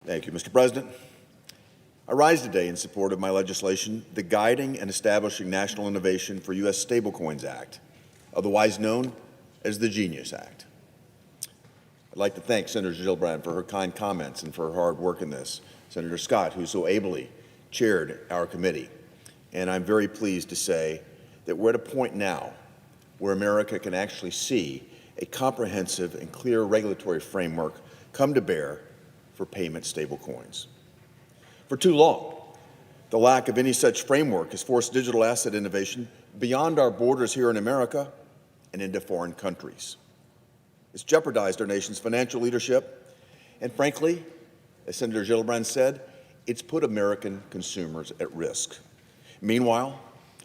Thank you, Mr. President. I rise today in support of my legislation, the Guiding and Establishing National Innovation for U.S. Stablecoins Act, otherwise known as the Genius Act. I'd like to thank Senator Gillibrand for her kind comments and for her hard work in this, Senator Scott, who so ably chaired our committee. And I'm very pleased to say that we're at a point now where America can actually see a comprehensive and clear regulatory framework come to bear for payment stablecoins. For too long, the lack of any such framework has forced digital asset innovation beyond our borders here in America and into foreign countries. It's jeopardized our nation's financial leadership, and frankly, as Senator Gillibrand said, it's put American consumers at risk. Meanwhile,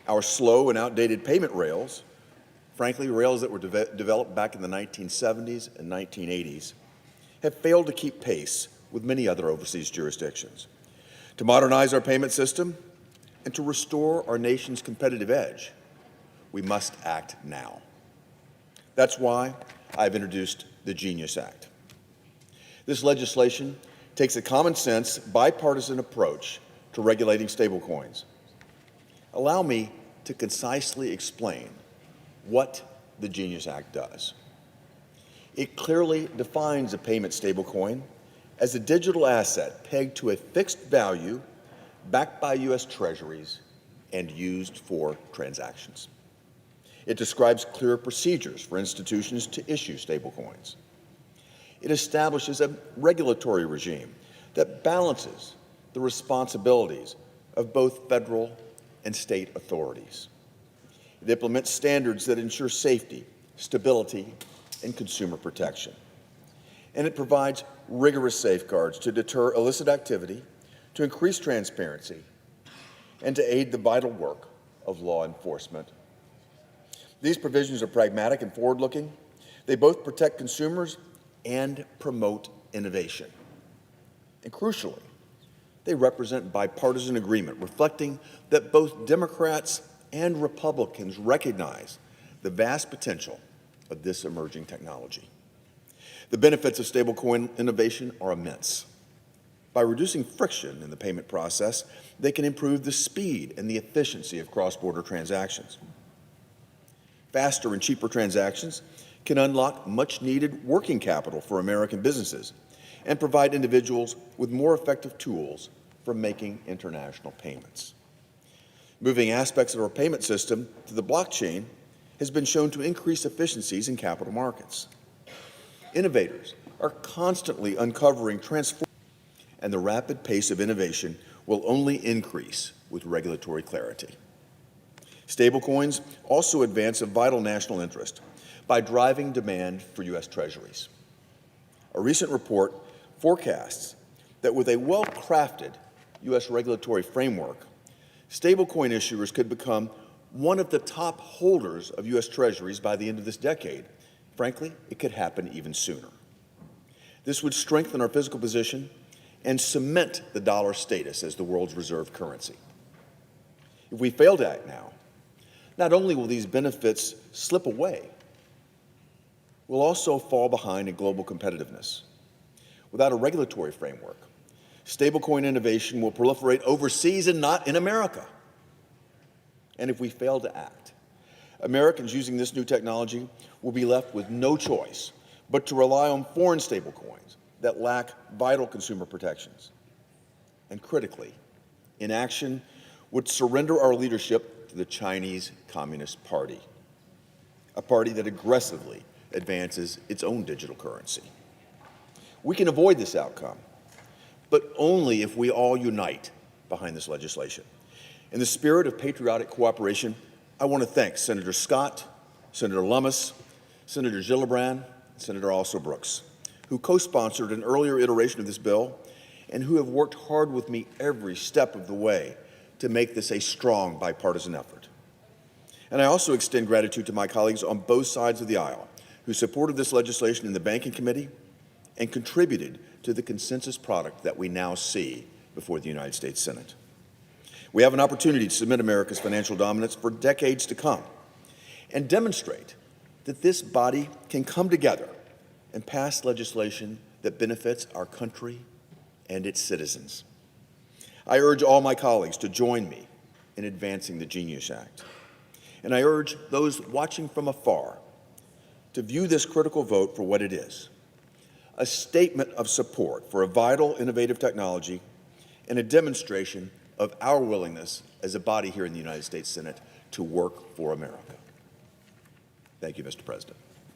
our slow and outdated payment rails, frankly, rails that were developed back in the 1970s and 1980s, have failed to keep pace with many other overseas jurisdictions. To modernize our payment system and to restore our nation's competitive edge, we must act now. That's why I've introduced the Genius Act. This legislation takes a common sense, bipartisan approach to regulating stablecoins. Allow me to concisely explain what the Genius Act does. It clearly defines a payment stablecoin as a digital asset pegged to a fixed value backed by U.S. Treasuries and used for transactions. It describes clear procedures for institutions to issue stablecoins. It establishes a regulatory regime that balances the responsibilities of both federal and state authorities. It implements standards that ensure safety, stability, and consumer protection. And it provides rigorous safeguards to deter illicit activity, to increase transparency, and to aid the vital work of law enforcement. These provisions are pragmatic and forward-looking. They both protect consumers and promote innovation. And crucially, they represent bipartisan agreement, reflecting that both Democrats and Republicans recognize the vast potential of this emerging technology. The benefits of stablecoin innovation are immense. By reducing friction in the payment process, they can improve the speed and the efficiency of cross-border transactions. Faster and cheaper transactions can unlock much-needed working capital for American businesses and provide individuals with more effective tools for making international payments. Moving aspects of our payment system to the blockchain has been shown to increase efficiencies in capital markets. Innovators are constantly uncovering transformations, and the rapid pace of innovation will only increase with regulatory clarity. Stablecoins also advance a vital national interest by driving demand for U.S. Treasuries. A recent report forecasts that with a well-crafted U.S. regulatory framework, stablecoin issuers could become one of the top holders of U.S. Treasuries by the end of this decade. Frankly, it could happen even sooner. This would strengthen our physical position and cement the dollar status as the world's reserve currency. If we fail to act now, not only will these benefits slip away, we'll also fall behind in global competitiveness. Without a regulatory framework, stablecoin innovation will proliferate overseas and not in America. And if we fail to act, Americans using this new technology will be left with no choice but to rely on foreign stablecoins that lack vital consumer protections. And critically, inaction would surrender our leadership to the Chinese Communist Party, a party that aggressively advances its own digital currency. We can avoid this outcome, but only if we all unite behind this legislation. In the spirit of patriotic cooperation, I want to thank Senator Scott, Senator Lummis, Senator Gillibrand, and Senator Brooks, who co-sponsored an earlier iteration of this bill and who have worked hard with me every step of the way to make this a strong bipartisan effort. And I also extend gratitude to my colleagues on both sides of the aisle who supported this legislation in the Banking Committee and contributed to the consensus product that we now see before the United States Senate. We have an opportunity to cement America's financial dominance for decades to come and demonstrate that this body can come together and pass legislation that benefits our country and its citizens. I urge all my colleagues to join me in advancing the Genius Act. And I urge those watching from afar to view this critical vote for what it is: a statement of support for a vital, innovative technology and a demonstration of our willingness as a body here in the United States Senate to work for America. Thank you, Mr. President.